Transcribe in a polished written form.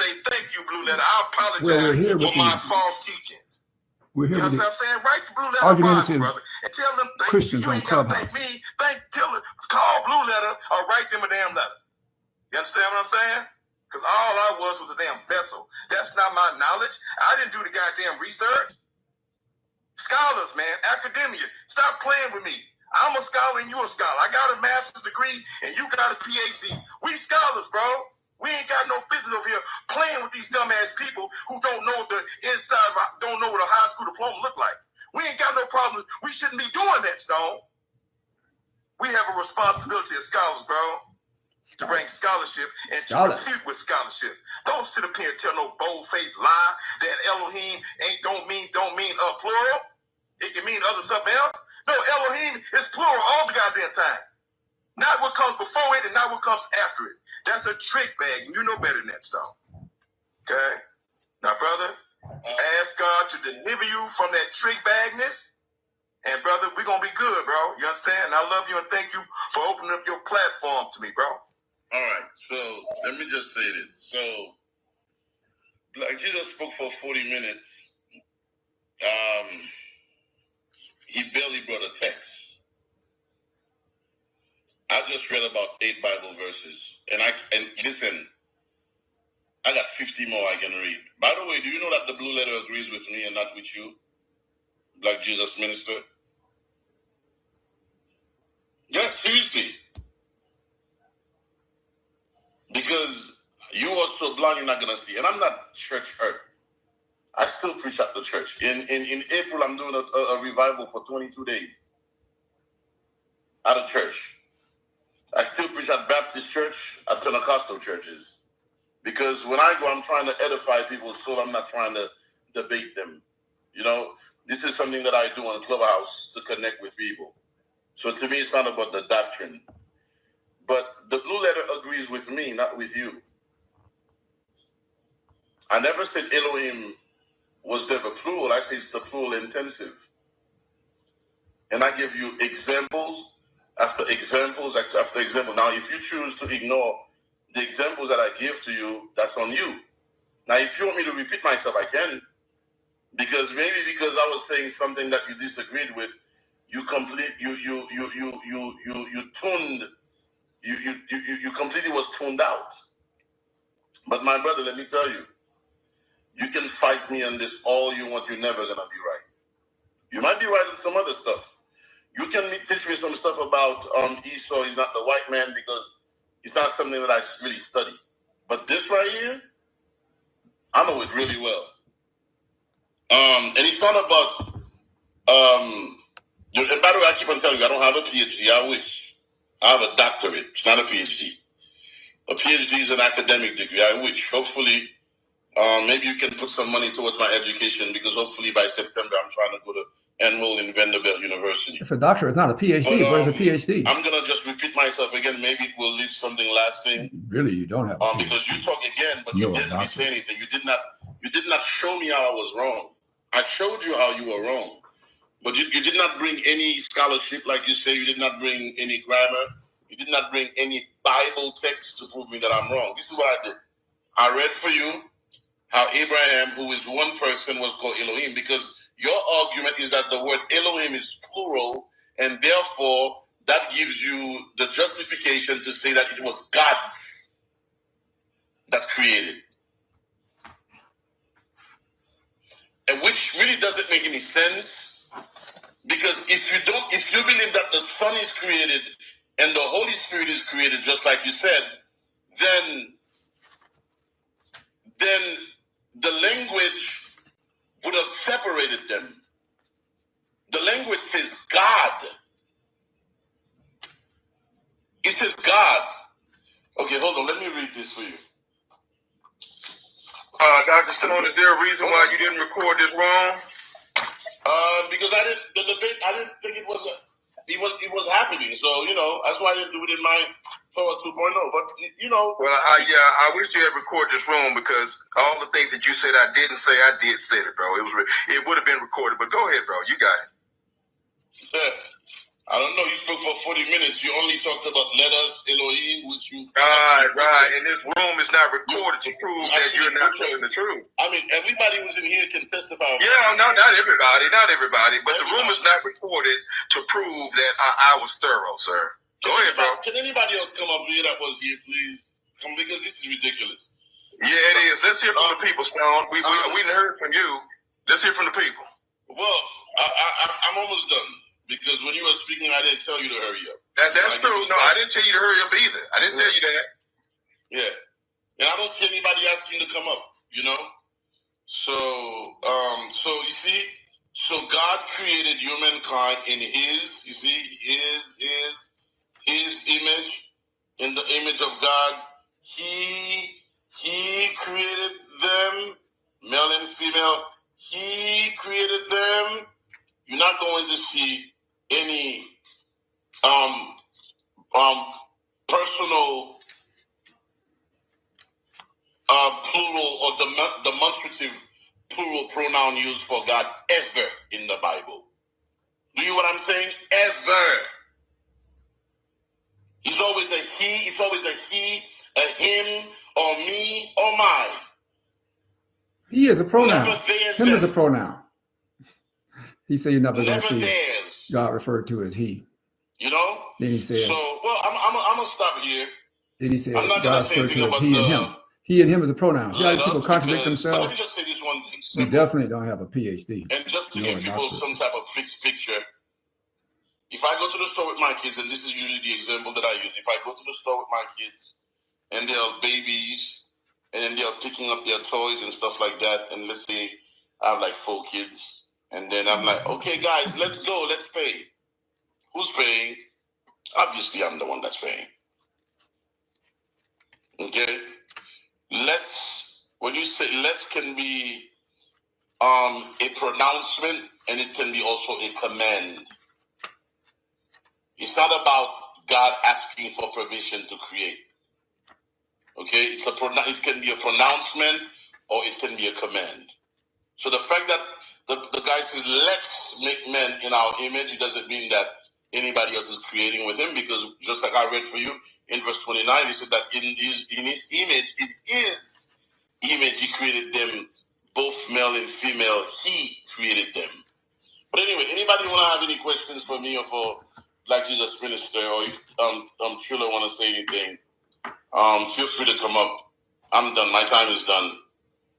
say, thank you, Blue Letter. I apologize for my false teachings. We're here with what I'm saying? Write the Blue Letter Bible, brother, and tell them thank Christians you. on Clubhouse. Thank me. Call Blue Letter or write them a damn letter. You understand what I'm saying? Because all I was a damn vessel. That's not my knowledge. I didn't do the goddamn research. Scholars, man, academia, stop playing with me. I'm a scholar and you're a scholar. I got a master's degree and you got a PhD. We scholars, bro. We ain't got no business over here playing with these dumbass people who don't know the inside, don't know what a high school diploma look like. We ain't got no problem. We shouldn't be doing that, Stone. We have a responsibility as scholars, bro, to bring scholarship and to compete with scholarship. Don't sit up here and tell no bold-faced lie that Elohim don't mean plural. It can mean other something else. No, Elohim is plural all the goddamn time. Not what comes before it and not what comes after it. That's a trick bag, and you know better than that, Stone. Okay? Now, brother, ask God to deliver you from that trick bagness. And, brother, we're going to be good, bro. You understand? I love you and thank you for opening up your platform to me, bro. All right. So, let me just say this. So, like Jesus spoke for 40 minutes. He barely brought a text. I just read about 8 Bible verses. And listen, I got 50 more I can read. By the way, do you know that the Blue Letter agrees with me and not with you? Black Jesus Minister? Yeah, seriously. Because you are so blind you're not going to see. And I'm not church hurt. I still preach at the church. In April, I'm doing a revival for 22 days at a church. I still preach at Baptist church, at Pentecostal churches. Because when I go, I'm trying to edify people's soul. I'm not trying to debate them. You know, this is something that I do on Clubhouse to connect with people. So to me, it's not about the doctrine. But the Blue Letter agrees with me, not with you. I never said Elohim was never plural. I say it's the plural intensive. And I give you examples after examples after example. Now, if you choose to ignore the examples that I give to you, that's on you. Now, if you want me to repeat myself, I can. Because I was saying something that you disagreed with, you completely was tuned out. But my brother, let me tell you, you can fight me on this all you want, you're never gonna be right. You might be right on some other stuff. You can teach me some stuff about Esau, he's not the white man, because it's not something that I really study. But this right here, I know it really well. And it's not about, and by the way, I keep on telling you, I don't have a PhD, I wish. I have a doctorate, it's not a PhD. A PhD is an academic degree, I wish. Hopefully, maybe you can put some money towards my education, because hopefully by September, I'm trying to go to enroll in Vanderbilt University. If a doctor is not a PhD, what is a PhD? I'm going to just repeat myself again. Maybe it will leave something lasting. Really, you don't have a PhD. Because you talk again, but you didn't say anything. You did not show me how I was wrong. I showed you how you were wrong. But you did not bring any scholarship, like you say. You did not bring any grammar. You did not bring any Bible text to prove me that I'm wrong. This is what I did. I read for you how Abraham, who is one person, was called Elohim, because your argument is that the word Elohim is plural, and therefore that gives you the justification to say that it was God that created. And which really doesn't make any sense, because if you believe that the Son is created and the Holy Spirit is created, just like you said, then the language would have separated them. The language says God. It says God. Okay, hold on. Let me read this for you. Dr. Stone, is there a reason why you didn't record this wrong? Because I didn't think it was happening. So, that's why I didn't do it in my 2.0. But, Well, I wish you had recorded this wrong, because all the things that you said I didn't say, I did say it, bro. It would have been recorded. But go ahead, bro. You got it. I don't know. You spoke for 40 minutes. You only talked about letters, Elohim, which you... Right. And this room is not recorded to prove that you're not telling the truth. I mean, everybody who's in here can testify. Yeah, no, not everybody. But the room is not recorded to prove that I was thorough, sir. Go ahead, bro. Can anybody else come up here that was here, please? Because this is ridiculous. Yeah, it is. Let's hear from the people, Stone. We heard from you. Let's hear from the people. Well, I'm almost done. Because when you were speaking, I didn't tell you to hurry up. That's true. No, I didn't tell you to hurry up either. I didn't tell you that. Yeah. And I don't see anybody asking to come up, you know? So you see, so God created humankind in his image, in the image of God. He created them, male and female. He created them. You're not going to see any personal plural or demonstrative plural pronoun used for God ever in the Bible. Do you know what I'm saying? Ever. It's always a he, it's always a he, a him, or me, or my. He is a pronoun. Never they and Him them. is a pronoun. He said you're never going to Never see theirs. God referred to as he. You know? Then he says, so, well, I'm going to stop here. Then he says I'm not God going to referred say to anything as about he and him. He and him is a pronoun. See how people contradict themselves? Let me just say this one thing. You definitely don't have a PhD. And just to give people some type of fixed picture, if I go to the store with my kids, and this is usually the example that I use, if I go to the store with my kids, and they're babies, and then they're picking up their toys and stuff like that, and let's say I have like 4 kids, and then I'm like, okay, guys, let's go, let's pay. Who's paying? Obviously, I'm the one that's paying. Okay? When you say let's can be a pronouncement, and it can be also a command. It's not about God asking for permission to create. Okay? It can be a pronouncement or it can be a command. So the fact that the guy says, let's make men in our image, it doesn't mean that anybody else is creating with him, because just like I read for you in verse 29, he said that in his image, he created them, both male and female. He created them. But anyway, anybody want to have any questions for me or for Black Jesus Minister, or if Trilla want to say anything, feel free to come up. I'm done. My time is done.